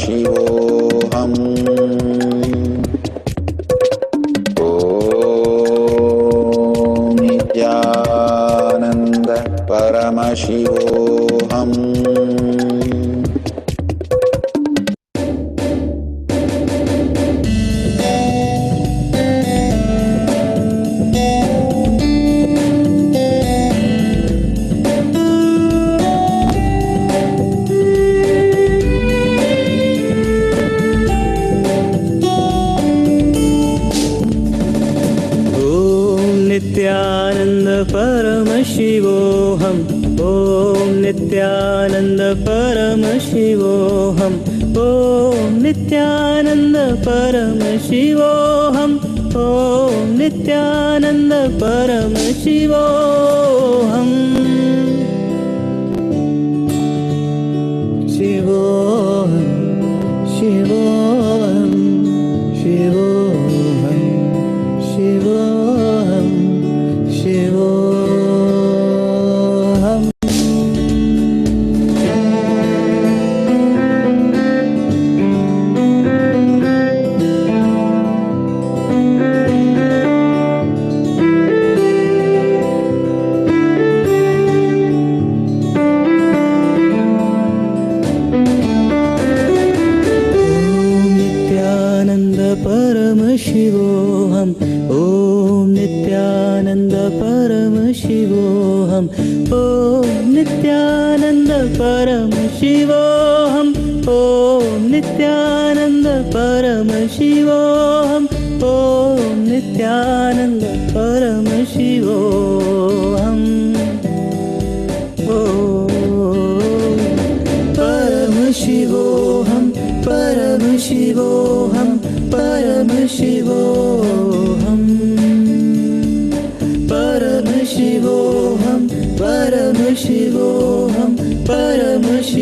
Speaker 8: परमशिवोऽहम् ॐ नित्यानन्द परमशिवोऽहम्
Speaker 10: नित्यानन्द परमशिवोऽहम् ॐ नित्यानन्द परमशिवोऽहम् ॐ नित्यानन्द परमशिवोऽहम् ॐ नित्यानन्द परमशिवोऽहम् शिवोऽहम् शिवोऽहम् शिवोऽहम् शिवोऽहम् शिवोऽहम् परमशिवोऽहम् ॐ नित्यानन्द परमशिवोऽहम् ॐ नित्यानन्द परमशिवोऽहम् ॐ नित्यानन्द परमशिवोऽहम् ॐ नित्यानन्द परमशिवोऽहम् परमशिवोऽहम् परमशिवोऽहम् परमशिवोऽहम् परमशिवोऽहम् परमशिवोऽहम् परमशिवोऽहम्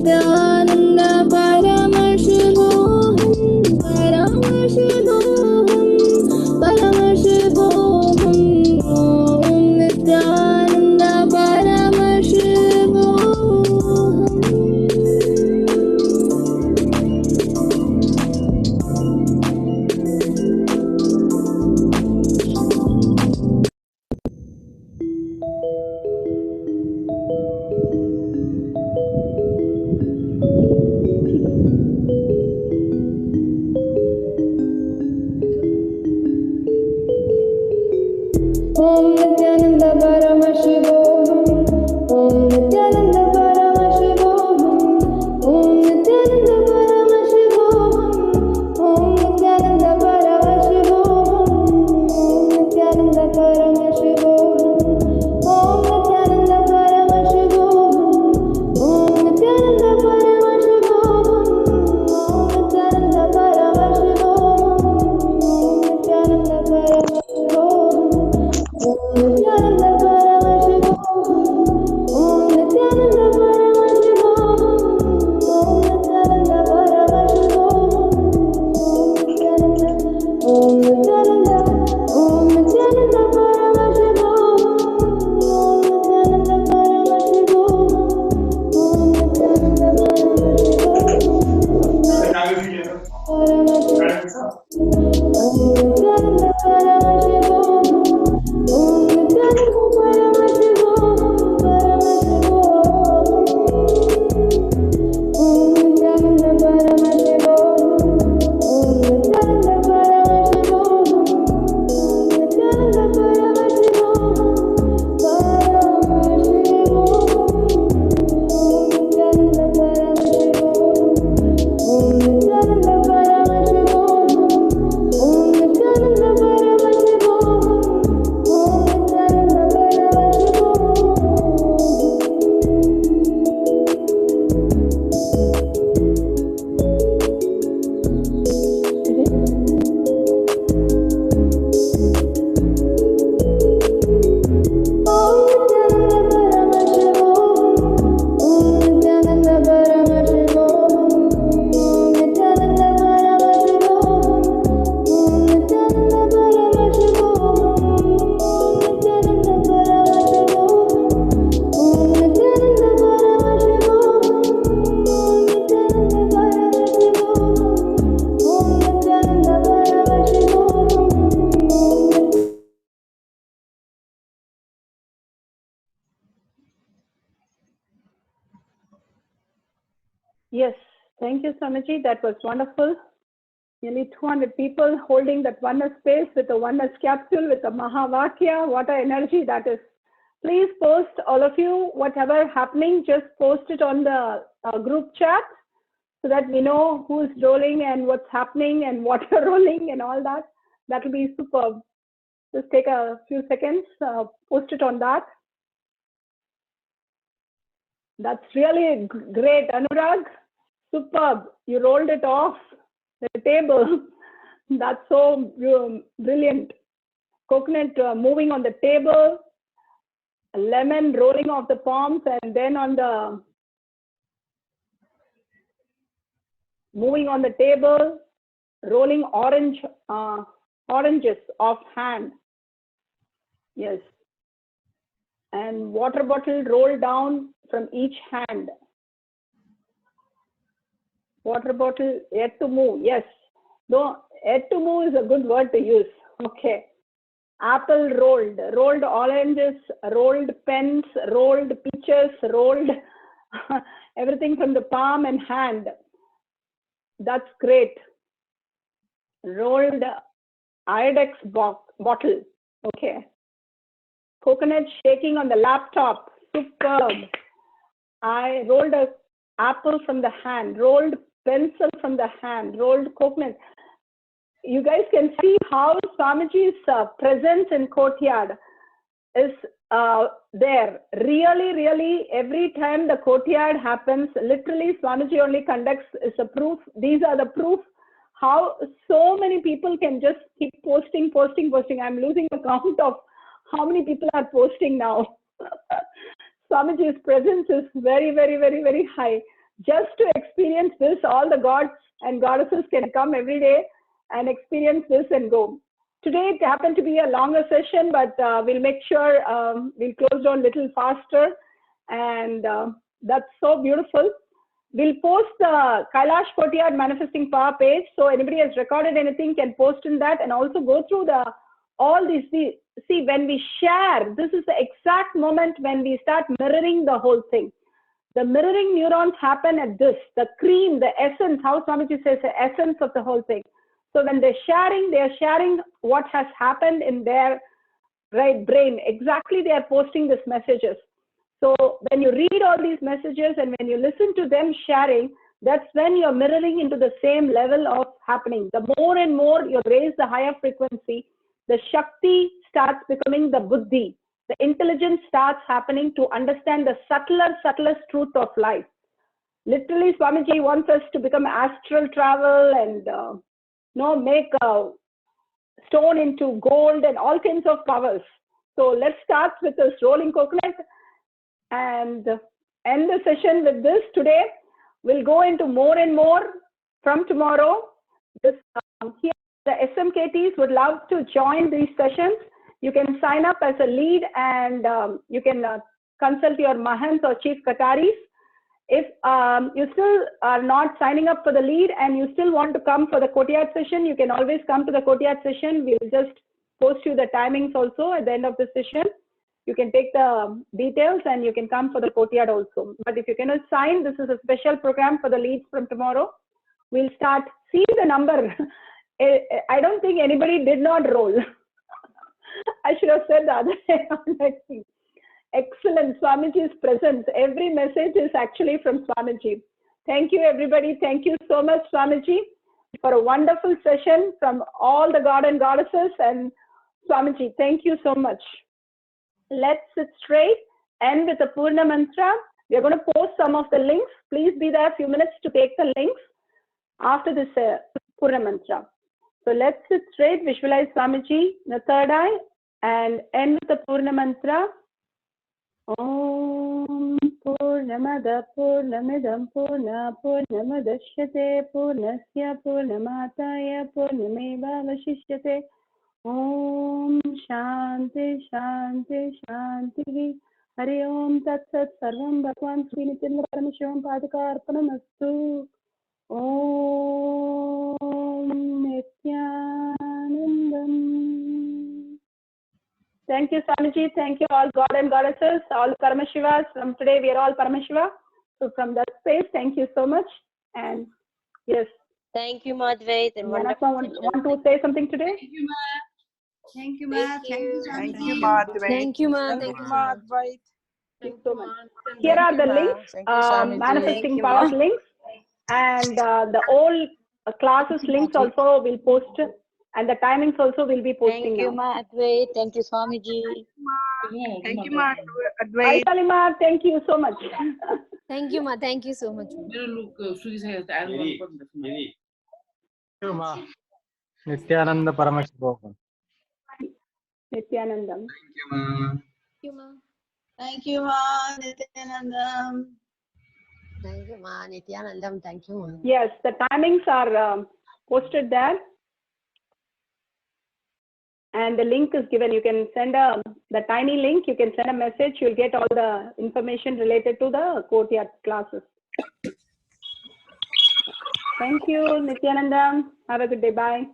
Speaker 11: नित्यानन्द परमशिवोऽहं परमशिवोऽहं ॐ Nityanand
Speaker 6: Yes, thank you, Swamiji. That was wonderful. Nearly 200 people holding that oneness space with a oneness capsule, with a Mahavakya. What an energy that is. Please post, all of you, whatever happening, just post it on the group chat so that we know who's rolling and what's happening and what you're rolling and all that. That will be superb. Just take a few seconds, post it on that. That's really great, Anurag. Superb. You rolled it off the table. That's so brilliant. Coconut moving on the table, lemon rolling off the palms, and then on the moving on the table, rolling oranges off hand. Yes. And water bottle rolled down from each hand. Water bottle yet to move. Yes. No, yet to move is a good word to use. Okay. Apple rolled, rolled oranges, rolled pens, rolled peaches, rolled everything from the palm and hand. That's great. Rolled Iodex bottle. Okay. Coconut shaking on the laptop. Superb. I rolled a apple from the hand, rolled pencil from the hand, rolled coconut. You guys can see how Swamiji's presence in courtyard is there. Really, really, every time the courtyard happens, literally Swamiji only conducts is a proof. These are the proof how so many people can just keep posting. I'm losing the count of how many people are posting now. Swamiji's presence is very, very, very, very high. just to experience this. All the gods and goddesses can come every day and experience this and go. Today it happened to be a longer session, but we'll make sure we'll close down a little faster, and that's so beautiful. We'll post the Kailash Courtyard Manifesting Power page, so anybody has recorded anything can post in that, and also go through all these. See, when we share, this is the exact moment when we start mirroring the whole thing. The mirroring neurons happen at this, the cream, the essence, how Swamiji says, the essence of the whole thing. So when they're sharing what has happened in their brain. Exactly, they are posting these messages. So when you read all these messages and when you listen to them sharing, that's when you're mirroring into the same level of happening. The more and more you raise the higher frequency, the Shakti starts becoming the Buddhi. The intelligence starts happening to understand the subtlest truth of life. Literally, Swamiji wants us to become astral travel and make a stone into gold and all kinds of powers. So let's start with this rolling coconut and end the session with this today. We'll go into more and more from tomorrow. This, here, the SMKTs would love to join these sessions. You can sign up as a lead and you can consult your Mahants or Chief Kataris. If you still are not signing up for the lead and you still want to come for the Courtyard session, you can always come to the Courtyard session. We'll just post you the timings also at the end of the session. You can take the details and you can come for the Courtyard also. But if you cannot sign, this is a special program for the leads from tomorrow. We'll start. See the number. I don't think anybody did not roll. I should have said the other way. Excellent. Swamiji's presence. Every message is actually from Swamiji. Thank you, everybody. Thank you so much, Swamiji, for a wonderful session from all the god and goddesses. And Swamiji, thank you so much. Let's sit straight, end with a Purna Mantra. We are going to post some of the links. Please be there a few minutes to take the links after this Purna Mantra. So let's sit straight, visualize Swamiji, the third eye, and end with the Purna Mantra. Om Purnamada Purnamidam Purna Purnamadashyate Purnasya Purnamataya Purnameva Vashishyate. Om Shanti Shanti Shanti. Hari Om Tat Sat Sarvam Bhagwan Sri Nityananda Paramashivam Padaka Arpanamastu. Om Nityanandam. Thank you, Swamiji. Thank you, all God and goddesses, all Paramashivas. From today, we are all Paramashiva. So from that space, thank you so much. And yes.
Speaker 12: Thank you, Madhvait. And
Speaker 6: want to say something today?
Speaker 4: Thank you, Ma. Thank you, Ma.
Speaker 13: Thank you, Madhvait.
Speaker 12: Thank you, Ma.
Speaker 13: Thank you, Madhvait.
Speaker 6: Thank you so much. Here are the links, manifesting powers links, and the all classes links also will post, and the timings also will be posting.
Speaker 12: Thank you, Madhvait. Thank you, Swamiji.
Speaker 13: Thank you, Madhvait.
Speaker 6: Hi, Salima. Thank you so much.
Speaker 14: Thank you, Ma. Thank you so much.
Speaker 15: Nityananda Paramashiva.
Speaker 6: Nityanandam.
Speaker 14: Thank you, Ma.
Speaker 4: Thank you, Ma. Nityanandam.
Speaker 12: Thank you, Ma. Nityanandam. Thank you, Ma.
Speaker 6: Yes, the timings are posted there. And the link is given. You can send the tiny link. You can send a message. You'll get all the information related to the Courtyard classes. Thank you, Nityanandam. Have a good day. Bye.